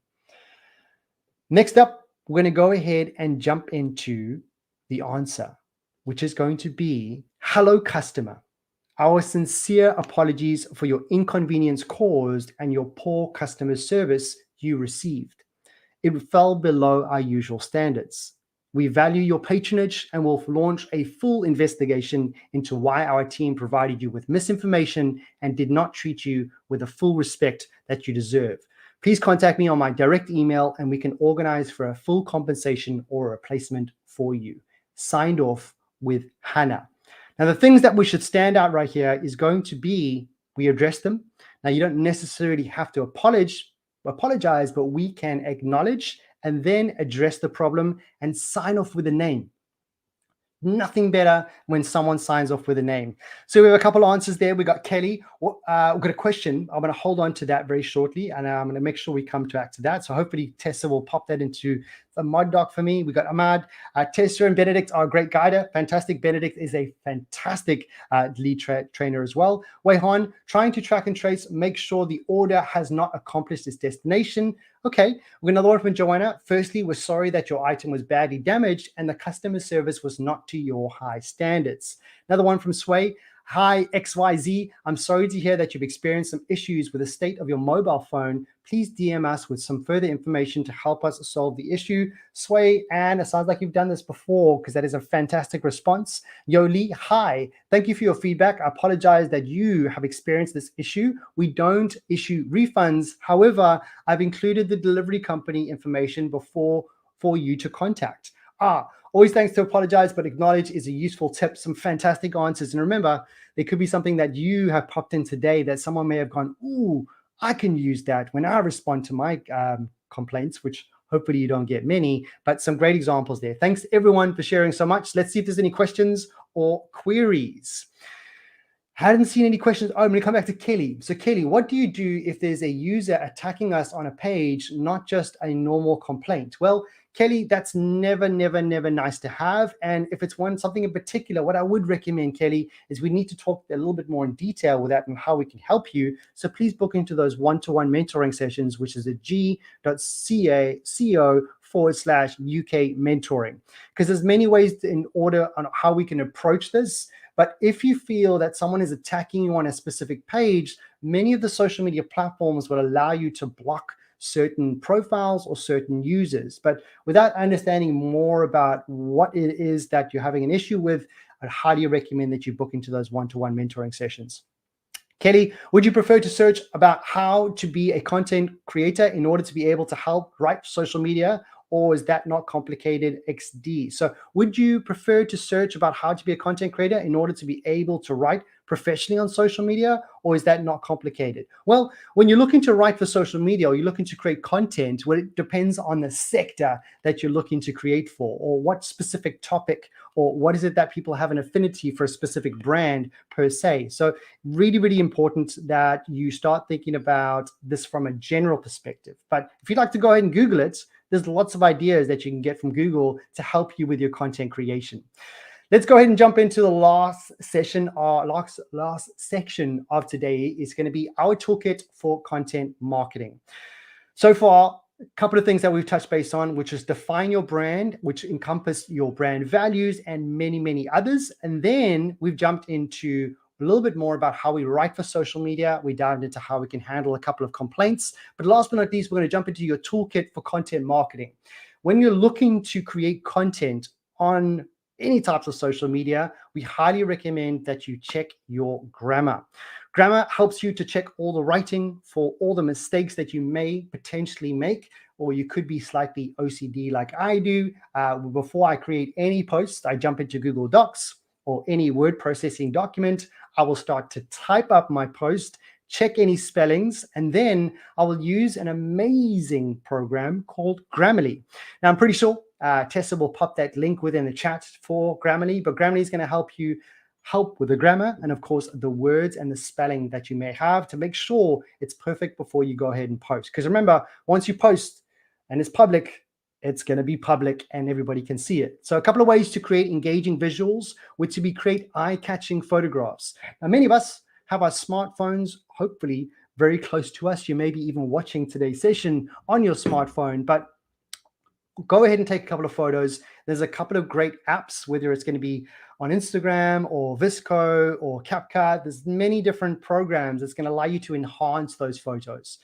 Next up, we're going to go ahead and jump into the answer, which is going to be, hello, customer. Our sincere apologies for your inconvenience caused and your poor customer service you received. It fell below our usual standards. We value your patronage and will launch a full investigation into why our team provided you with misinformation and did not treat you with the full respect that you deserve. Please contact me on my direct email and we can organize for a full compensation or a replacement for you. Signed off with Hannah. Now, the things that we should stand out right here is going to be, we address them. Now, you don't necessarily have to apologize, but we can acknowledge and then address the problem and sign off with a name. Nothing better when someone signs off with a name. So we have a couple of answers there. We got Kelly. We've got a question. I'm going to hold on to that very shortly, and I'm going to make sure we come back to that. So hopefully Tessa will pop that into the mod doc for me. We got Ahmad. Tessa and Benedict are a great guider. Fantastic. Benedict is a fantastic lead trainer as well. Wei-Han, trying to track and trace, make sure the order has not accomplished its destination. Okay, we've got another one from Joanna. Firstly, we're sorry that your item was badly damaged and the customer service was not to your high standards. Another one from Sway. Hi, XYZ. I'm sorry to hear that you've experienced some issues with the state of your mobile phone. Please DM us with some further information to help us solve the issue. Sway, and it sounds like you've done this before because that is a fantastic response. Yoli, hi. Thank you for your feedback. I apologize that you have experienced this issue. We don't issue refunds. However, I've included the delivery company information before for you to contact. Always thanks to apologize, but acknowledge is a useful tip. Some fantastic answers. And remember, there could be something that you have popped in today that someone may have gone, ooh, I can use that when I respond to my complaints, which hopefully you don't get many, but some great examples there. Thanks everyone for sharing so much. Let's see if there's any questions or queries. Hadn't seen any questions. I'm going to come back to Kelly. So Kelly, what do you do if there's a user attacking us on a page, not just a normal complaint? Well, Kelly, that's never nice to have. And if it's something in particular, what I would recommend, Kelly, is we need to talk a little bit more in detail with that and how we can help you. So please book into those one-to-one mentoring sessions, which is at g.co/UK mentoring. Because there's many ways in order on how we can approach this. But if you feel that someone is attacking you on a specific page, many of the social media platforms will allow you to block certain profiles or certain users. But without understanding more about what it is that you're having an issue with, I'd highly recommend that you book into those one-to-one mentoring sessions. Kelly, would you prefer to search about how to be a content creator in order to be able to help write social media? Or is that not complicated XD? So would you prefer to search about how to be a content creator in order to be able to write professionally on social media? Or is that not complicated? Well, when you're looking to write for social media or you're looking to create content, well, it depends on the sector that you're looking to create for, or what specific topic, or what is it that people have an affinity for a specific brand per se. So really important that you start thinking about this from a general perspective. But if you'd like to go ahead and Google it, there's lots of ideas that you can get from Google to help you with your content creation. Let's go ahead and jump into the last session. Our last section of today is going to be our toolkit for content marketing. So far, a couple of things that we've touched base on, which is define your brand, which encompass your brand values and many, many others. And then we've jumped into a little bit more about how we write for social media. We dived into how we can handle a couple of complaints. But last but not least, we're going to jump into your toolkit for content marketing. When you're looking to create content on any types of social media, we highly recommend that you check your grammar. Grammar helps you to check all the writing for all the mistakes that you may potentially make, or you could be slightly OCD like I do. Before I create any post, I jump into Google Docs or any word processing document. I will start to type up my post, check any spellings, and then I will use an amazing program called Grammarly. Now, I'm pretty sure Tessa will pop that link within the chat for Grammarly, but Grammarly is going to help with the grammar and, of course, the words and the spelling that you may have to make sure it's perfect before you go ahead and post. Because remember, once you post and it's public, it's going to be public and everybody can see it. So a couple of ways to create engaging visuals would to be create eye-catching photographs. Now, many of us have our smartphones, hopefully very close to us. You may be even watching today's session on your smartphone, but go ahead and take a couple of photos. There's a couple of great apps, whether it's going to be on Instagram or VSCO or CapCut. There's many different programs that's going to allow you to enhance those photos.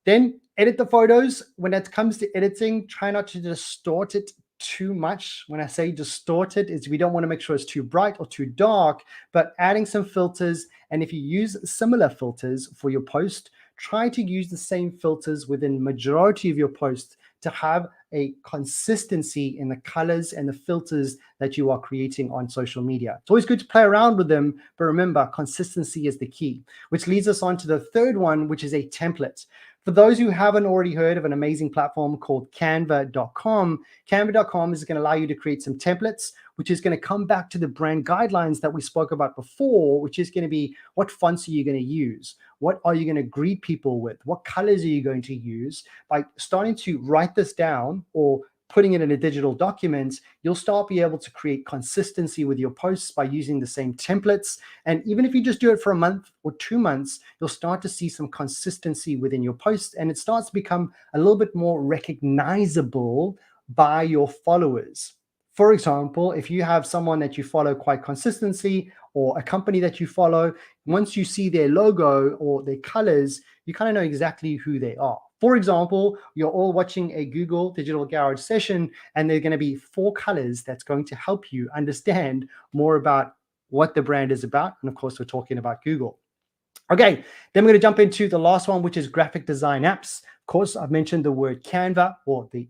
Then edit the photos. When it comes to editing, try not to distort it too much. When I say distort it, is we don't want to make sure it's too bright or too dark, but adding some filters. And if you use similar filters for your post, try to use the same filters within majority of your posts to have a consistency in the colors and the filters that you are creating on social media. It's always good to play around with them, but remember, consistency is the key, which leads us on to the third one, which is a template. For those who haven't already heard of an amazing platform called Canva.com, Canva.com is going to allow you to create some templates, which is going to come back to the brand guidelines that we spoke about before, which is going to be what fonts are you going to use? What are you going to greet people with? What colors are you going to use? By starting to write this down or putting it in a digital document, you'll start be able to create consistency with your posts by using the same templates. And even if you just do it for a month or 2 months, you'll start to see some consistency within your posts, and it starts to become a little bit more recognizable by your followers. For example, if you have someone that you follow quite consistently or a company that you follow, once you see their logo or their colors, you kind of know exactly who they are. For example, you're all watching a Google Digital Garage session, and there are going to be 4 colors that's going to help you understand more about what the brand is about. And of course, we're talking about Google. Okay, then we're going to jump into the last one, which is graphic design apps. Of course, I've mentioned the word Canva or the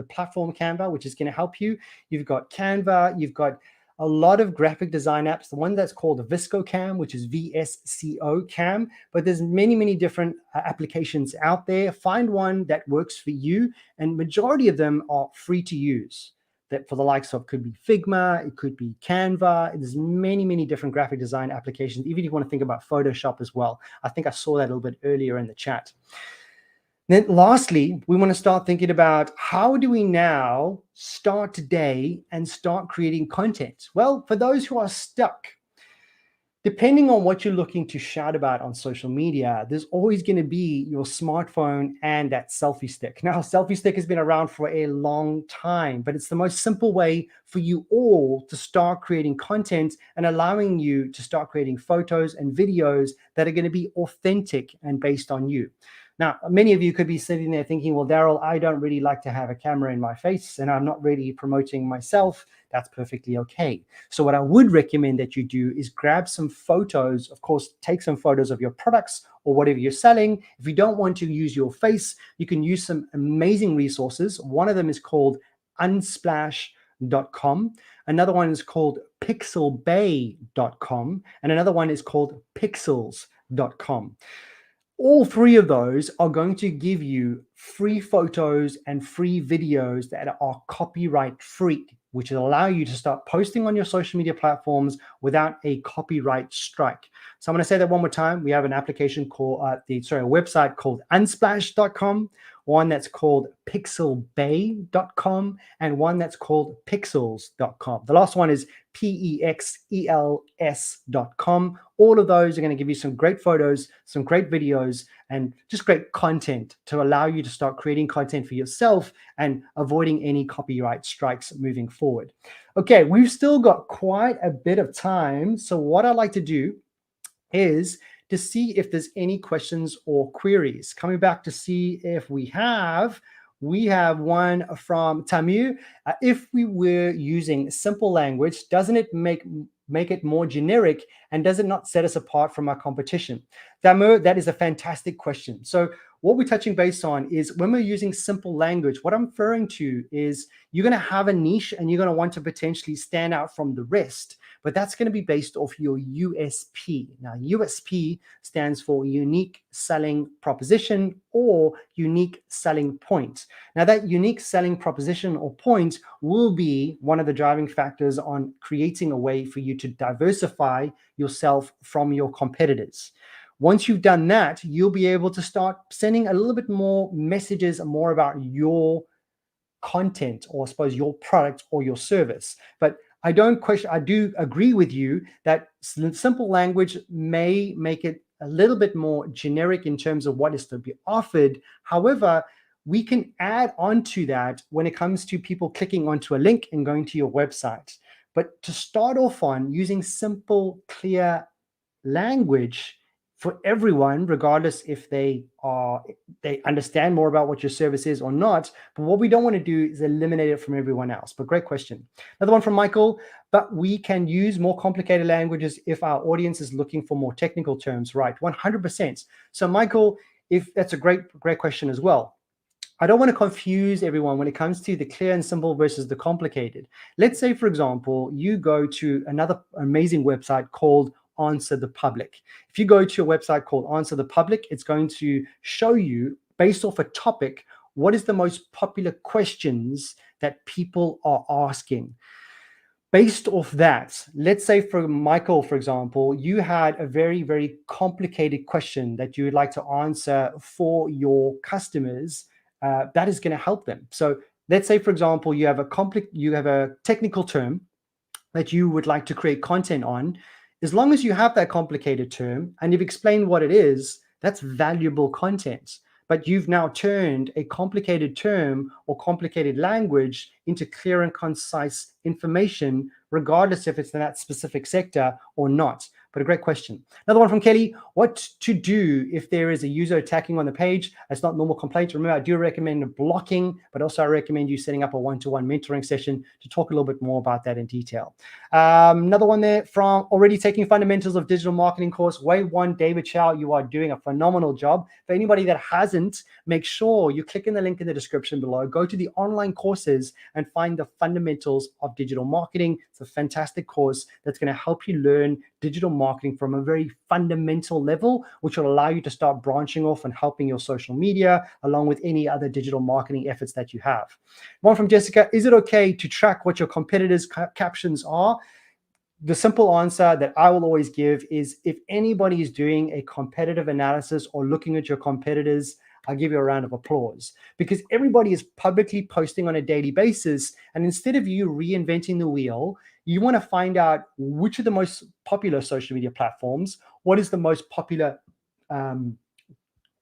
platform Canva, which is going to help you. You've got Canva, you've got a lot of graphic design apps. The one that's called the VSCO Cam, which is VSCO Cam, but there's many, many different applications out there. Find one that works for you, and majority of them are free to use. That for the likes of could be Figma, it could be Canva. There's many, many different graphic design applications. Even if you want to think about Photoshop as well. I think I saw that a little bit earlier in the chat. Then lastly, we want to start thinking about how do we now start today and start creating content? Well, for those who are stuck, depending on what you're looking to shout about on social media, there's always going to be your smartphone and that selfie stick. Now, selfie stick has been around for a long time, but it's the most simple way for you all to start creating content and allowing you to start creating photos and videos that are going to be authentic and based on you. Now, many of you could be sitting there thinking, well, Daryl, I don't really like to have a camera in my face and I'm not really promoting myself. That's perfectly okay. So what I would recommend that you do is grab some photos. Of course, take some photos of your products or whatever you're selling. If you don't want to use your face, you can use some amazing resources. One of them is called Unsplash.com. Another one is called Pixelbay.com. And another one is called Pixels.com. All 3 of those are going to give you free photos and free videos that are copyright free, which will allow you to start posting on your social media platforms without a copyright strike. So I'm going to say that one more time. We have an application called, a website called Unsplash.com. one that's called pixelbay.com, and one that's called pexels.com. The last one is pexels.com. All of those are going to give you some great photos, some great videos, and just great content to allow you to start creating content for yourself and avoiding any copyright strikes moving forward. Okay, we've still got quite a bit of time. So what I'd like to do is to see if there's any questions or queries. Coming back to see if we have one from Tamir. If we were using simple language, doesn't it make it more generic, and does it not set us apart from our competition? Tamir, that is a fantastic question. So what we're touching base on is when we're using simple language, what I'm referring to is you're going to have a niche and you're going to want to potentially stand out from the rest, but that's going to be based off your USP. Now, USP stands for unique selling proposition or unique selling point. Now, that unique selling proposition or point will be one of the driving factors on creating a way for you to diversify yourself from your competitors. Once you've done that, you'll be able to start sending a little bit more messages, more about your content, or I suppose your product or your service. But I do agree with you that simple language may make it a little bit more generic in terms of what is to be offered. However, we can add on to that when it comes to people clicking onto a link and going to your website. But to start off on using simple, clear language for everyone, regardless if they understand more about what your service is or not. But what we don't want to do is eliminate it from everyone else. But great question. Another one from Michael. But we can use more complicated languages if our audience is looking for more technical terms, right? 100%. So Michael, if that's a great question as well. I don't want to confuse everyone when it comes to the clear and simple versus the complicated. Let's say, for example, you go to another amazing website called Answer the Public. If you go to a website called Answer the Public, it's going to show you, based off a topic, what is the most popular questions that people are asking. Based off that, let's say for Michael, for example, you had a very, very complicated question that you would like to answer for your customers. That is going to help them. So let's say, for example, you have a technical term that you would like to create content on. As long as you have that complicated term and you've explained what it is, that's valuable content. But you've now turned a complicated term or complicated language into clear and concise information, regardless if it's in that specific sector or not. But a great question. Another one from Kelly. What to do if there is a user attacking on the page? That's not normal complaints. Remember, I do recommend blocking, but also I recommend you setting up a one-to-one mentoring session to talk a little bit more about that in detail. Another one there from Already Taking Fundamentals of Digital Marketing course. Wave 1, David Chow, you are doing a phenomenal job. For anybody that hasn't, make sure you click in the link in the description below, go to the online courses and find the Fundamentals of Digital Marketing. It's a fantastic course that's going to help you learn digital marketing from a very fundamental level, which will allow you to start branching off and helping your social media along with any other digital marketing efforts that you have. One from Jessica. Is it okay to track what your competitors' captions are? The simple answer that I will always give is if anybody is doing a competitive analysis or looking at your competitors, I'll give you a round of applause, because everybody is publicly posting on a daily basis. And instead of you reinventing the wheel, you want to find out which are the most popular social media platforms, what is the most popular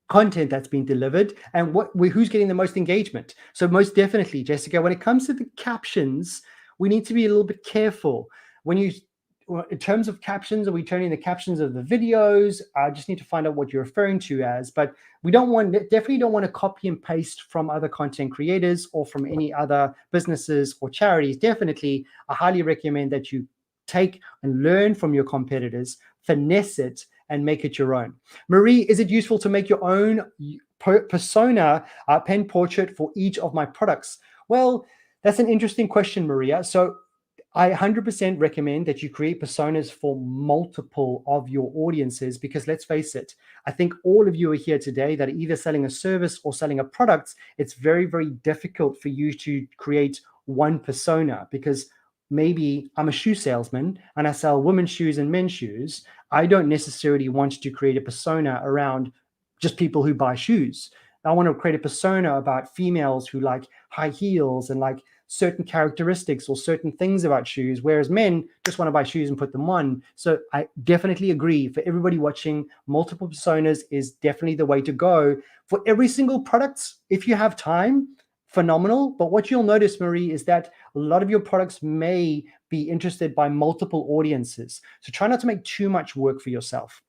content that's being delivered, and who's getting the most engagement. So most definitely, Jessica, when it comes to the captions, we need to be a little bit careful. In terms of captions, are we turning the captions of the videos? I just need to find out what you're referring to as, but we definitely don't want to copy and paste from other content creators or from any other businesses or charities. Definitely, I highly recommend that you take and learn from your competitors, finesse it, and make it your own. Marie, is it useful to make your own persona pen portrait for each of my products? Well, that's an interesting question, Maria. So I 100% recommend that you create personas for multiple of your audiences, because let's face it, I think all of you are here today that are either selling a service or selling a product. It's very, very difficult for you to create one persona, because maybe I'm a shoe salesman and I sell women's shoes and men's shoes. I don't necessarily want to create a persona around just people who buy shoes. I want to create a persona about females who like high heels and like certain characteristics or certain things about shoes, whereas men just want to buy shoes and put them on. So I definitely agree. For everybody watching, multiple personas is definitely the way to go. For every single product, if you have time, phenomenal. But what you'll notice, Marie, is that a lot of your products may be interested by multiple audiences. So try not to make too much work for yourself.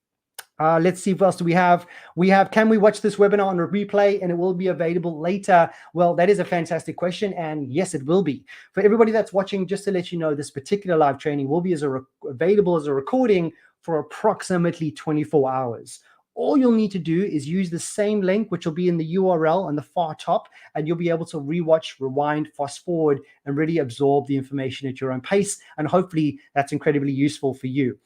Let's see what else do we have. We have, can we watch this webinar on a replay and it will be available later? Well, that is a fantastic question. And yes, it will be. For everybody that's watching, just to let you know, this particular live training will be available as a recording for approximately 24 hours. All you'll need to do is use the same link, which will be in the URL on the far top, and you'll be able to rewatch, rewind, fast forward, and really absorb the information at your own pace. And hopefully that's incredibly useful for you.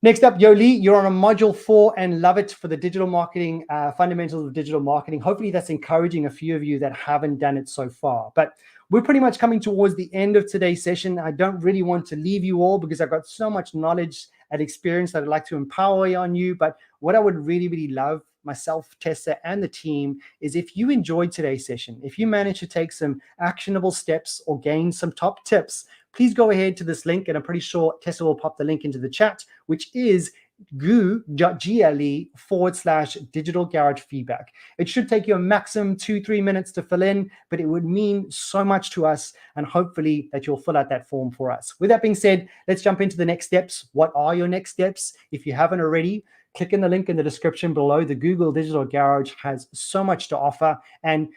Next up, Yoli, you're on a module 4 and love it for the digital marketing, fundamentals of digital marketing. Hopefully that's encouraging a few of you that haven't done it so far. But we're pretty much coming towards the end of today's session. I don't really want to leave you all because I've got so much knowledge and experience that I'd like to empower on you. But what I would really, really love, myself, Tessa, and the team, is if you enjoyed today's session, if you managed to take some actionable steps or gain some top tips, please go ahead to this link, and I'm pretty sure Tessa will pop the link into the chat, which is goo.gle/digital garage feedback. It should take you a maximum 2-3 minutes to fill in, but it would mean so much to us, and hopefully that you'll fill out that form for us. With that being said, let's jump into the next steps. What are your next steps? If you haven't already, click in the link in the description below. The Google Digital Garage has so much to offer, and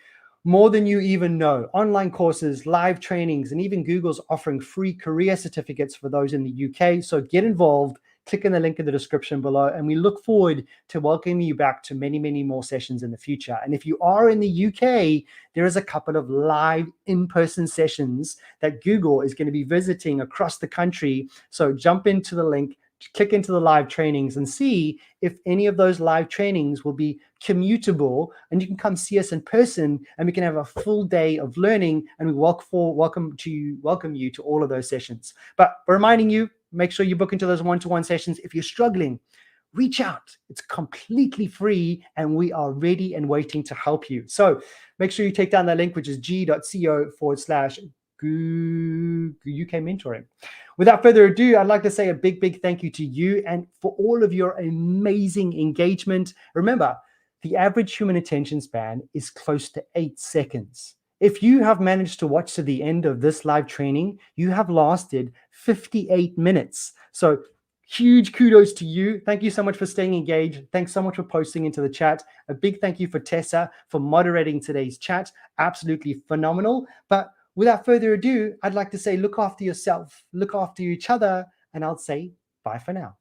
more than you even know. Online courses, live trainings, and even Google's offering free career certificates for those in the UK. So get involved, click in the link in the description below, and we look forward to welcoming you back to many, many more sessions in the future. And if you are in the UK, there is a couple of live in-person sessions that Google is going to be visiting across the country. So jump into the link, click into the live trainings and see if any of those live trainings will be commutable, and you can come see us in person and we can have a full day of learning, and we welcome you to all of those sessions. But reminding you, make sure you book into those one-to-one sessions. If you're struggling, reach out. It's completely free and we are ready and waiting to help you. So make sure you take down that link, which is g.co/UK mentoring. Without further ado, I'd like to say a big, big thank you to you and for all of your amazing engagement. Remember, the average human attention span is close to 8 seconds. If you have managed to watch to the end of this live training, you have lasted 58 minutes. So huge kudos to you. Thank you so much for staying engaged. Thanks so much for posting into the chat. A big thank you for Tessa for moderating today's chat. Absolutely phenomenal. But without further ado, I'd like to say, look after yourself, look after each other, and I'll say bye for now.